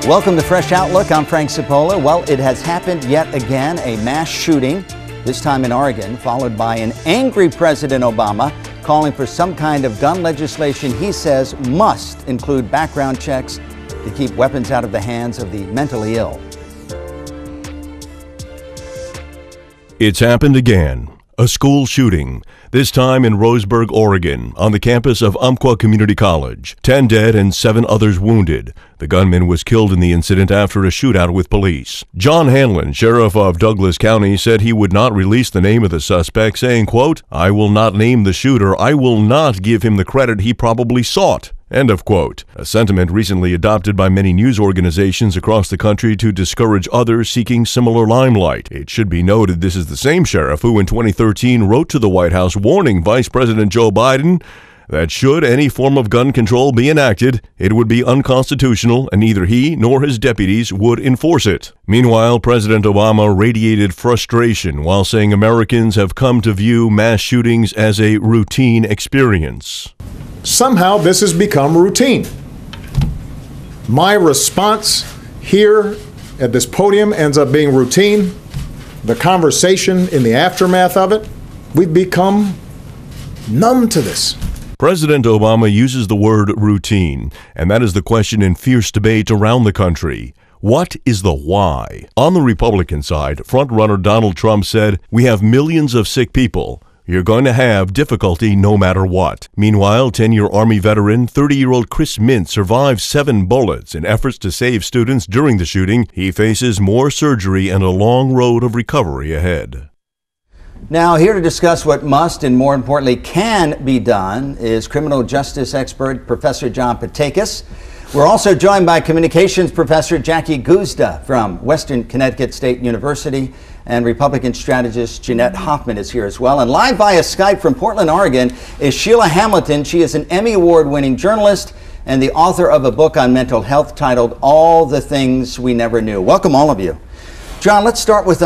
Welcome to Fresh Outlook. I'm Frank Cipolla. Well, it has happened yet again, a mass shooting, this time in Oregon, followed by an angry President Obama calling for some kind of gun legislation he says must include background checks to keep weapons out of the hands of the mentally ill. It's happened again. A school shooting, this time in Roseburg, Oregon, on the campus of Umpqua Community College. 10 dead and 7 others wounded. The gunman was killed in the incident after a shootout with police. John Hanlon, sheriff of Douglas County, said he would not release the name of the suspect, saying, quote, "I will not name the shooter. I will not give him the credit he probably sought." End of quote. A sentiment recently adopted by many news organizations across the country to discourage others seeking similar limelight. It should be noted this is the same sheriff who in 2013 wrote to the White House warning Vice President Joe Biden that should any form of gun control be enacted, it would be unconstitutional and neither he nor his deputies would enforce it. Meanwhile, President Obama radiated frustration while saying Americans have come to view mass shootings as a routine experience. Somehow this has become routine. My response here at this podium ends up being routine. The conversation in the aftermath of it, we've become numb to this. President Obama uses the word routine, and that is the question in fierce debate around the country. What is the why? On the Republican side, frontrunner Donald Trump said, "We have millions of sick people. You're going to have difficulty no matter what." Meanwhile, 10-year Army veteran, 30-year-old Chris Mintz survived 7 bullets in efforts to save students during the shooting. He faces more surgery and a long road of recovery ahead. Now, here to discuss what must and more importantly can be done is criminal justice expert Professor John Paitakes. We're also joined by communications professor Jackie Guzda from Western Connecticut State University, and Republican strategist Jeanette Hoffman is here as well. And live via Skype from Portland, Oregon is Sheila Hamilton. She is an Emmy Award-winning journalist and the author of a book on mental health titled All the Things We Never Knew. Welcome, all of you. John, let's start with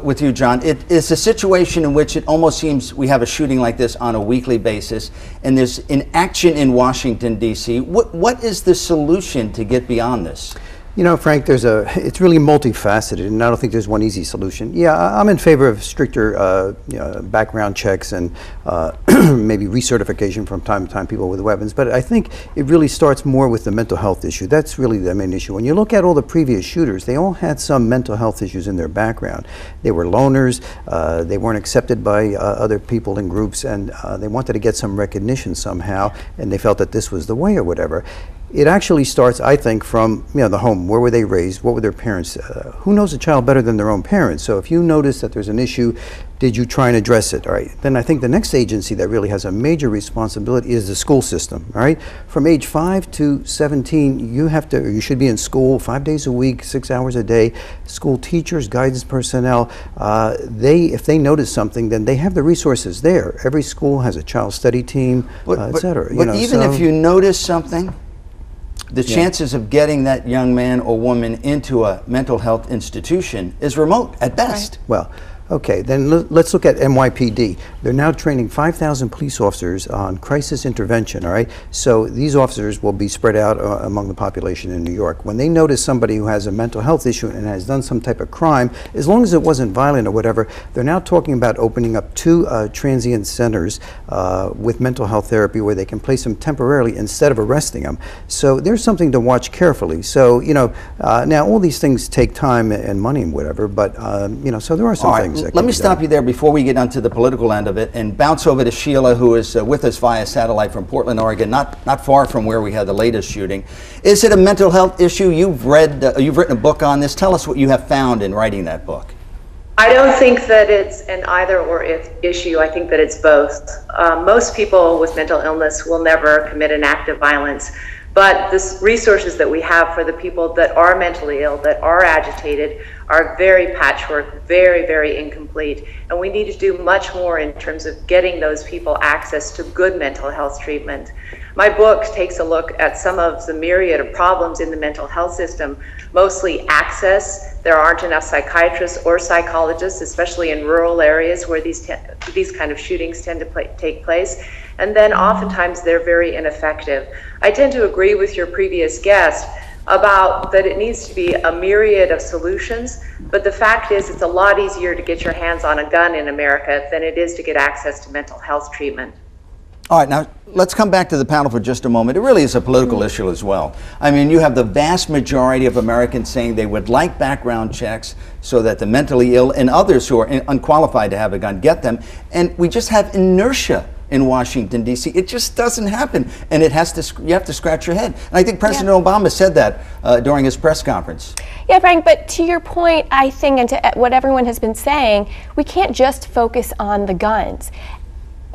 with you, John. It is a situation in which it almost seems we have a shooting like this on a weekly basis, and there's inaction in Washington, D.C. What is the solution to get beyond this? You know, Frank, it's really multifaceted, and I don't think there's one easy solution. Yeah, I'm in favor of stricter background checks and maybe recertification from time to time people with weapons, but I think it really starts more with the mental health issue. That's really the main issue. When you look at all the previous shooters, they all had some mental health issues in their background. They were loners, they weren't accepted by other people in groups, and they wanted to get some recognition somehow, and they felt that this was the way or whatever. It actually starts, I think, from the home. Where were they raised? What were their parents? Who knows a child better than their own parents? So if you notice that there's an issue, did you try and address it? All right. Then I think the next agency that really has a major responsibility is the school system. All right. From age 5 to 17, you should be in school 5 days a week, 6 hours a day. School teachers, guidance personnel, if they notice something, then they have the resources there. Every school has a child study team, et cetera. But even if you notice something, the chances of getting that young man or woman into a mental health institution is remote at best. Right. Well, okay, then let's look at NYPD. They're now training 5,000 police officers on crisis intervention, all right? So these officers will be spread out among the population in New York. When they notice somebody who has a mental health issue and has done some type of crime, as long as it wasn't violent or whatever, they're now talking about opening up 2 transient centers with mental health therapy where they can place them temporarily instead of arresting them. So there's something to watch carefully. So, now all these things take time and money and whatever, but, so there are some things. Let me stop you there before we get onto the political end of it and bounce over to Sheila, who is with us via satellite from Portland, Oregon, not far from where we had the latest shooting. Is it a mental health issue? You've written a book on this. Tell us what you have found in writing that book. I don't think that it's an either-or issue. I think that it's both. Most people with mental illness will never commit an act of violence. But the resources that we have for the people that are mentally ill, that are agitated, are very patchwork, very, very incomplete. And we need to do much more in terms of getting those people access to good mental health treatment. My book takes a look at some of the myriad of problems in the mental health system, mostly access. There aren't enough psychiatrists or psychologists, especially in rural areas where these kind of shootings tend to take place. And then oftentimes they're very ineffective. I tend to agree with your previous guest about that it needs to be a myriad of solutions, but the fact is it's a lot easier to get your hands on a gun in America than it is to get access to mental health treatment. All right, now let's come back to the panel for just a moment. It really is a political issue as well. I mean, you have the vast majority of Americans saying they would like background checks so that the mentally ill and others who are unqualified to have a gun get them. And we just have inertia in Washington, D.C. It just doesn't happen. And it has to, you have to scratch your head. And I think President Obama said that during his press conference. Yeah, Frank, but to your point, I think, and to what everyone has been saying, we can't just focus on the guns.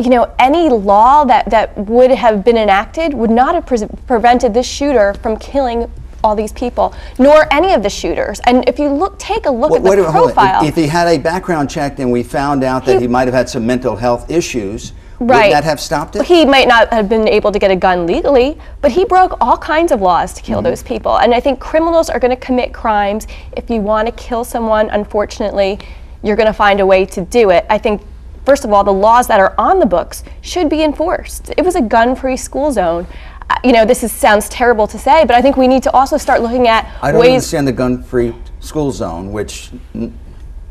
You know, any law that would have been enacted would not have prevented this shooter from killing all these people, nor any of the shooters. And if you take a look at the profile. If he had a background check and we found out that he might have had some mental health issues, would that have stopped it? He might not have been able to get a gun legally, but he broke all kinds of laws to kill those people. And I think criminals are going to commit crimes. If you want to kill someone, unfortunately, you're going to find a way to do it. I think, first of all, the laws that are on the books should be enforced. It was a gun-free school zone. You know, this sounds terrible to say, but I think we need to also start looking at I don't understand the gun-free school zone, which,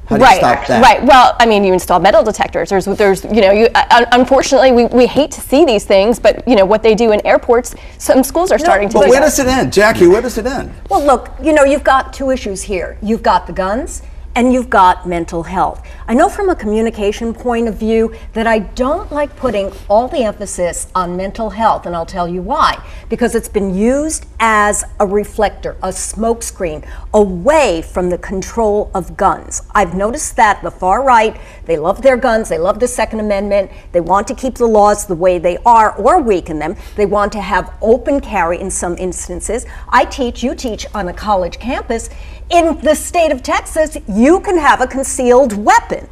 how do you stop that? Right, well, I mean, you install metal detectors. There's you know, unfortunately, we hate to see these things, but, you know, what they do in airports, some schools are starting to do that. But where does it end? Jackie, where does it end? Well, look, you know, you've got two issues here. You've got the guns, and you've got mental health. I know from a communication point of view that I don't like putting all the emphasis on mental health, and I'll tell you why. Because it's been used as a reflector, a smokescreen, away from the control of guns. I've noticed that the far right, they love their guns, they love the Second Amendment, they want to keep the laws the way they are or weaken them. They want to have open carry in some instances. You teach on a college campus. In the state of Texas, you can have a concealed weapon.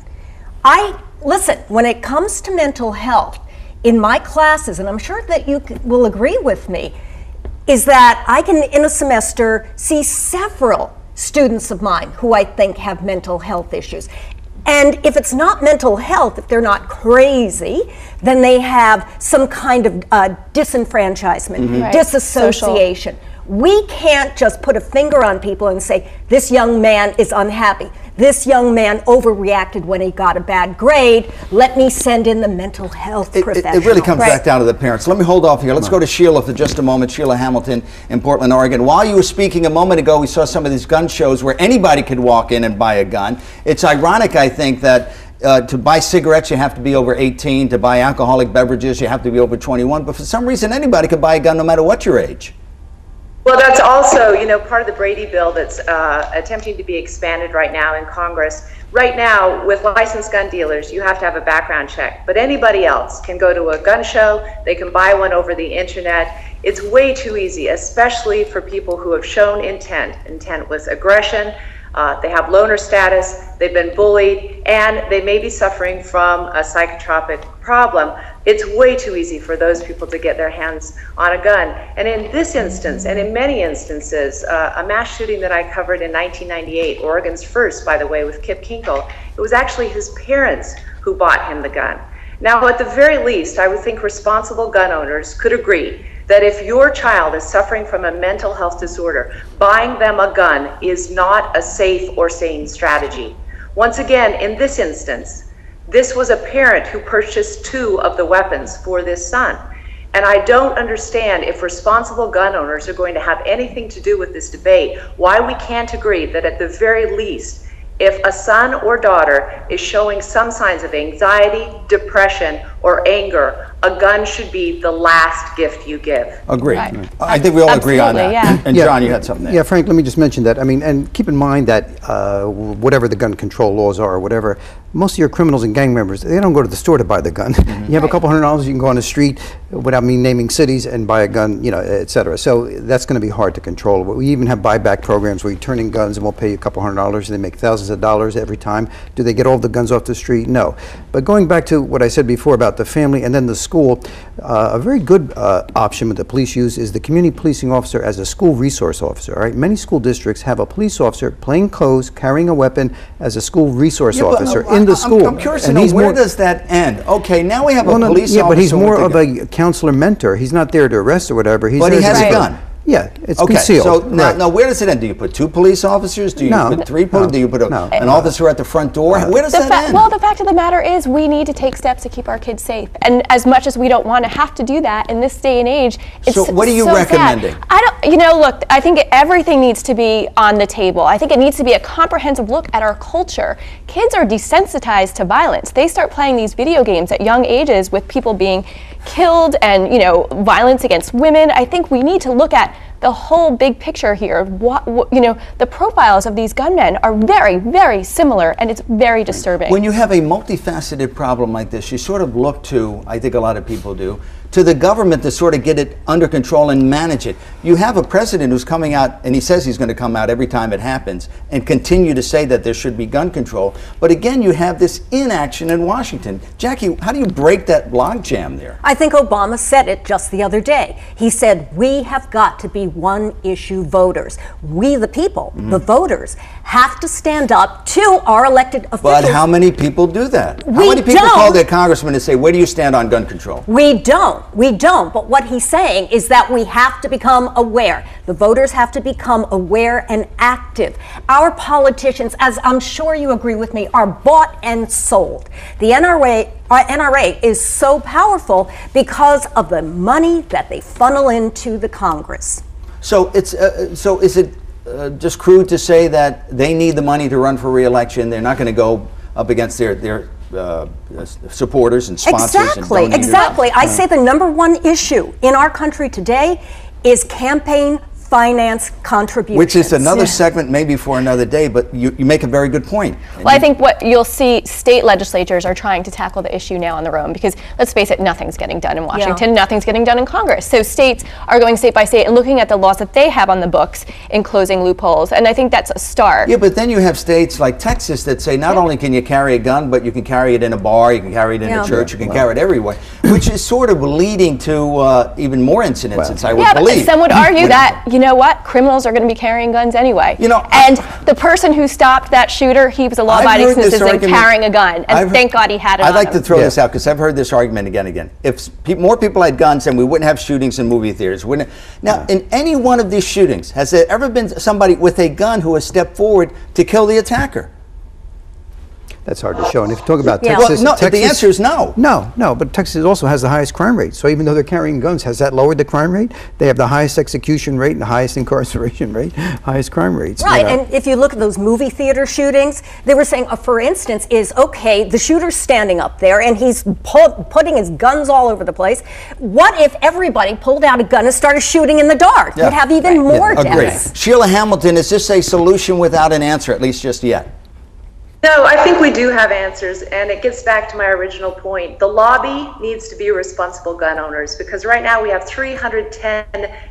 Listen, when it comes to mental health, in my classes, and I'm sure that you will agree with me, is that I can, in a semester, see several students of mine who I think have mental health issues. And if it's not mental health, if they're not crazy, then they have some kind of disenfranchisement, disassociation. We can't just put a finger on people and say, this young man is unhappy. This young man overreacted when he got a bad grade. Let me send in the mental health professional. It really comes back down to the parents. Let me hold off here. Let's go to Sheila for just a moment. Sheila Hamilton in Portland, Oregon. While you were speaking a moment ago, we saw some of these gun shows where anybody could walk in and buy a gun. It's ironic, I think, that to buy cigarettes, you have to be over 18. To buy alcoholic beverages, you have to be over 21. But for some reason, anybody could buy a gun no matter what your age. Well, that's also, you know, part of the Brady bill that's attempting to be expanded right now in Congress. Right now, with licensed gun dealers, you have to have a background check, but anybody else can go to a gun show, they can buy one over the internet. It's way too easy, especially for people who have shown intent. Intent was aggression, they have loner status, they've been bullied, and they may be suffering from a psychotropic problem. It's way too easy for those people to get their hands on a gun. And in this instance, and in many instances, a mass shooting that I covered in 1998, Oregon's first, by the way, with Kip Kinkle, it was actually his parents who bought him the gun. Now, at the very least, I would think responsible gun owners could agree that if your child is suffering from a mental health disorder, buying them a gun is not a safe or sane strategy. Once again, in this instance, this was a parent who purchased 2 of the weapons for this son. And I don't understand, if responsible gun owners are going to have anything to do with this debate, why we can't agree that at the very least, if a son or daughter is showing some signs of anxiety, depression, or anger, a gun should be the last gift you give. Agreed. Right. I think we all agree on that. Yeah. And John, you had something there. Yeah, Frank, let me just mention that. I mean, and keep in mind that whatever the gun control laws are or whatever, most of your criminals and gang members, they don't go to the store to buy the gun. You have a couple $100, you can go on the street without me naming cities and buy a gun, you know, et cetera. So that's going to be hard to control. We even have buyback programs where you turn in guns and we'll pay you a couple $100. They make thousands of dollars every time. Do they get all the guns off the street? No. But going back to what I said before about the family and then the school, a very good option that the police use is the community policing officer as a school resource officer. All right, many school districts have a police officer, plain clothes, carrying a weapon as a school resource officer in the school. I'm curious to know, where does that end? Okay, now we have a police officer. Yeah, but he's more of a counselor mentor. He's not there to arrest or whatever. But he has a gun. Yeah, it's Okay, concealed. so now where does it end? Do you put 2 police officers? Do you put 3 police? Do you put an officer at the front door? Where does that end? Well, the fact of the matter is we need to take steps to keep our kids safe. And as much as we don't want to have to do that in this day and age, it's so what are you so recommending? Sad. I don't, you know, look, I think everything needs to be on the table. I think it needs to be a comprehensive look at our culture. Kids are desensitized to violence. They start playing these video games at young ages with people being killed and, you know, violence against women. I think we need to look at the whole big picture here. You know, the profiles of these gunmen are very, very similar, and it's very disturbing. When you have a multifaceted problem like this, you sort of look to, I think a lot of people do, to the government to sort of get it under control and manage it. You have a president who's coming out, and he says he's going to come out every time it happens and continue to say that there should be gun control. But again, you have this inaction in Washington. Jackie, how do you break that logjam there? I think Obama said it just the other day. He said, we have got to be one-issue voters. We, the people, the voters, have to stand up to our elected officials. But how many people do that? How many people call their congressman and say, where do you stand on gun control? We don't. We don't. But what he's saying is that we have to become aware. The voters have to become aware and active. Our politicians, as I'm sure you agree with me, are bought and sold. The NRA is so powerful because of the money that they funnel into the Congress. So it's so is it just crude to say that they need the money to run for re-election? They're not going to go up against their supporters and sponsors. Exactly, exactly. I say the #1 issue in our country today is campaign finance contributions. Which is another segment maybe for another day, but you make a very good point. Well, I think what you'll see, state legislatures are trying to tackle the issue now on their own because, let's face it, nothing's getting done in Washington, nothing's getting done in Congress. So states are going state by state and looking at the laws that they have on the books and closing loopholes, and I think that's a start. Yeah, but then you have states like Texas that say not only can you carry a gun, but you can carry it in a bar, you can carry it in a church, you can carry it everywhere, which is sort of leading to even more incidences, I would believe. But some would argue that, you know what, criminals are going to be carrying guns anyway. You know, and the person who stopped that shooter, he was a law-abiding citizen carrying a gun, and thank God he had it on him. I'd like to throw this out because I've heard this argument again and again. If more people had guns, then we wouldn't have shootings in movie theaters. Now, in any one of these shootings, has there ever been somebody with a gun who has stepped forward to kill the attacker? That's hard to show. And if you talk about Texas, well, the answer is no. No, but Texas also has the highest crime rate. So even though they're carrying guns, has that lowered the crime rate? They have the highest execution rate and the highest incarceration rate, highest crime rates. Right, and if you look at those movie theater shootings, they were saying, for instance, okay, the shooter's standing up there and he's putting his guns all over the place. What if everybody pulled out a gun and started shooting in the dark? You'd have even more deaths. Sheila Hamilton, is this a solution without an answer, at least just yet? No, I think we do have answers, and it gets back to my original point. The lobby needs to be responsible gun owners, because right now we have 310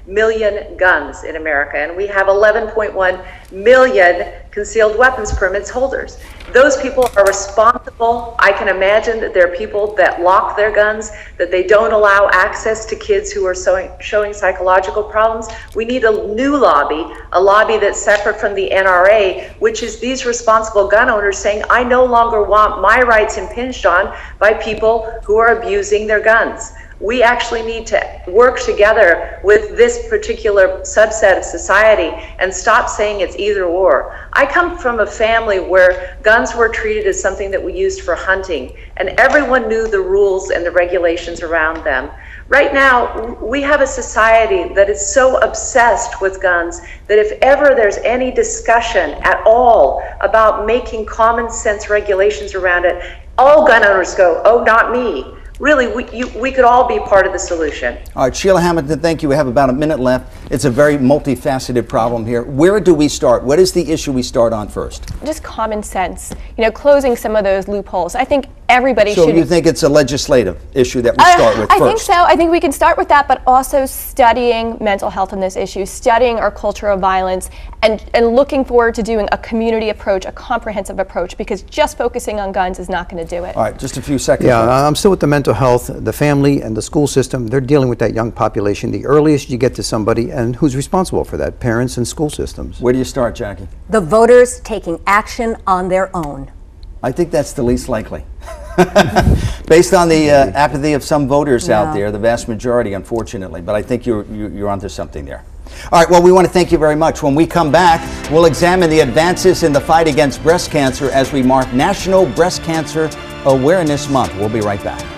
million guns in America, and we have 11.1 million concealed weapons permits holders. Those people are responsible. I can imagine that there are people that lock their guns, that they don't allow access to kids who are showing psychological problems. We need a new lobby, a lobby that's separate from the NRA, which is these responsible gun owners saying, I no longer want my rights impinged on by people who are abusing their guns. We actually need to work together with this particular subset of society and stop saying it's either or. I come from a family where guns were treated as something that we used for hunting, and everyone knew the rules and the regulations around them. Right now, we have a society that is so obsessed with guns that if ever there's any discussion at all about making common sense regulations around it, all gun owners go, oh, not me. Really, we could all be part of the solution. All right, Sheila Hamilton, thank you. We have about a minute left. It's a very multifaceted problem here. Where do we start? What is the issue we start on first? Just common sense. You know, closing some of those loopholes. I think everybody should. So you think it's a legislative issue that we start with first? I think so. I think we can start with that, but also studying mental health in this issue, studying our culture of violence, and looking forward to doing a community approach, a comprehensive approach, because just focusing on guns is not going to do it. All right, just a few seconds. Yeah, I'm still with the mental health, the family and the school system. They're dealing with that young population. The earliest you get to somebody, and who's responsible for that? Parents and school systems. Where do you start, Jackie? The voters taking action on their own. I think that's the least likely. Based on the apathy of some voters out there, the vast majority, unfortunately. But I think you're onto something there. All right, well, we want to thank you very much. When we come back, we'll examine the advances in the fight against breast cancer as we mark National Breast Cancer Awareness Month. We'll be right back.